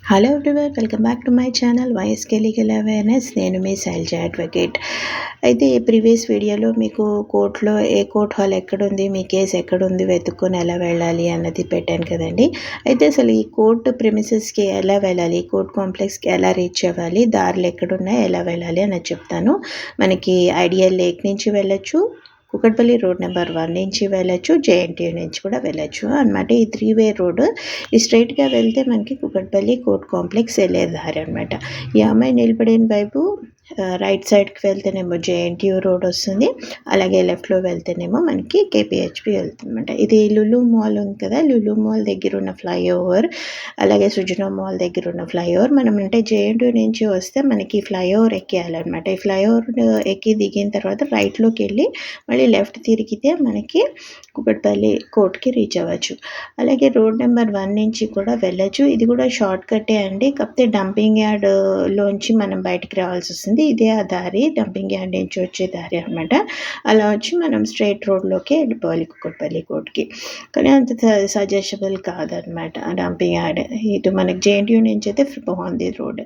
Hello everyone, welcome back to my channel YSK legal awareness. నేను మీ Shailaja advocate. అయితే ఈ ప్రీవియస్ వీడియోలో మీకు కోర్టులో ఏ కోర్ట్ హాల్ ఎక్కడుంది, మీ కేసు ఎక్కడుంది, వెతుక్కొని ఎలా వెళ్ళాలి అన్నది పెట్టాను కదండి. అయితే అసలు ఈ కోర్టు ప్రిమిసెస్కి ఎలా వెళ్ళాలి, కోర్ట్ కాంప్లెక్స్కి ఎలా రీచ్ అవ్వాలి, దారులు ఎక్కడున్నాయి, ఎలా వెళ్ళాలి అన్నది చెప్తాను. మనకి ఐడియల్ లేక్ నుంచి వెళ్ళొచ్చు, కుకట్పల్లి రోడ్ నెంబర్ 1 నుంచి వెళ్ళొచ్చు, జేఎన్టీయూ నుంచి కూడా వెళ్ళొచ్చు అనమాట. ఈ 3-వే రోడ్డు ఈ స్ట్రైట్గా వెళ్తే మనకి కుకట్పల్లి కోర్ట్ కాంప్లెక్స్ వెళ్ళే దారి అనమాట. ఈ అమ్మాయి నిలబడిన వైపు రైట్ సైడ్కి వెళ్తేనేమో జేఎన్టీయూ రోడ్ వస్తుంది, అలాగే లెఫ్ట్లో వెళ్తేనేమో మనకి కేపీహెచ్పి వెళ్తుంది అనమాట. ఇది లులు మాల్ ఉంది కదా, లులు మాల్ దగ్గర ఉన్న ఫ్లైఓవర్, అలాగే సుజనా మాల్ దగ్గర ఉన్న ఫ్లైఓవర్. మనం అంటే జేఎన్టీయూ నుంచి వస్తే మనకి ఫ్లైఓవర్ ఎక్కేయాలన్నమాట. ఈ ఫ్లైఓవర్ ఎక్కి దిగిన తర్వాత రైట్లోకి వెళ్ళి మళ్ళీ లెఫ్ట్ తిరిగితే మనకి కుకట్పల్లి కోర్ట్కి రీచ్ అవ్వచ్చు. అలాగే రోడ్ నెంబర్ 1 నుంచి కూడా వెళ్ళచ్చు. ఇది కూడా షార్ట్ కట్టే అండి, కాకపోతే డంపింగ్ యార్డ్లోంచి మనం బయటికి రావాల్సి వస్తుంది. ఇదే ఆ దారి, డంపింగ్ యార్డ్ నుంచి వచ్చే దారి అనమాట. అలా వచ్చి మనం స్ట్రైట్ రోడ్లోకి వెళ్ళిపోవాలి కుకట్పల్లి కోర్ట్కి. కానీ అంత సజెషబుల్ కాదనమాట ఆ డంపింగ్ యార్డ్. ఇటు మనకి జేఎన్టీయూ నుంచి అయితే బాగుంది రోడ్.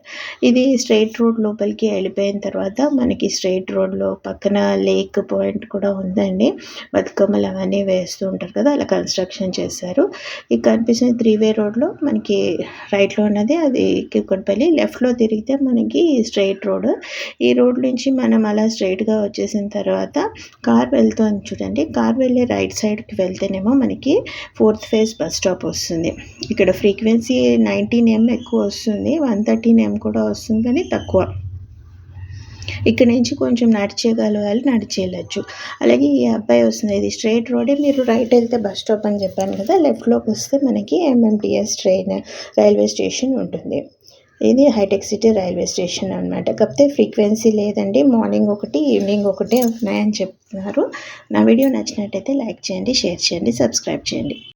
ఇది స్ట్రైట్ రోడ్ లోపలికి వెళ్ళిపోయిన తర్వాత మనకి స్ట్రైట్ రోడ్లో పక్కన లేక్ పాయింట్ కూడా ఉందండి. బతుకమ్మలు అవన్నీ వేస్తూ ఉంటారు కదా, అలా కన్స్ట్రక్షన్ చేశారు. ఈ కనిపిస్తున్న 3-వే రోడ్లో మనకి రైట్లో ఉన్నది అది కుకట్పల్లి, లెఫ్ట్లో తిరిగితే మనకి స్ట్రైట్ రోడ్. ఈ రోడ్ నుంచి మనం అలా స్ట్రైట్గా వచ్చేసిన తర్వాత కార్ వెళ్తుంది చూడండి, కార్ వెళ్ళే రైట్ సైడ్కి వెళ్తేనేమో మనకి 4th ఫేజ్ బస్ స్టాప్ వస్తుంది. ఇక్కడ ఫ్రీక్వెన్సీ 19M ఎక్కువ వస్తుంది, 113M కూడా వస్తుంది, కానీ తక్కువ. ఇక్కడ నుంచి కొంచెం నడిచేయగలగాలి, నడిచేయచ్చు. అలాగే ఈ అబ్బాయి వస్తుంది, ఇది స్ట్రైట్ రోడే. మీరు రైట్ వెళ్తే బస్ స్టాప్ అని చెప్పాను కదా, లెఫ్ట్లోకి వస్తే మనకి ఎంఎంటీఎస్ రైల్వే స్టేషన్ ఉంటుంది. ఇది హైటెక్ సిటీ రైల్వే స్టేషన్ అనమాట. కాకపోతే ఫ్రీక్వెన్సీ లేదండి, మార్నింగ్ ఒకటి ఈవినింగ్ ఒకటే ఉన్నాయని చెప్తున్నారు. నా వీడియో నచ్చినట్టయితే లైక్ చేయండి, షేర్ చేయండి, సబ్స్క్రైబ్ చేయండి.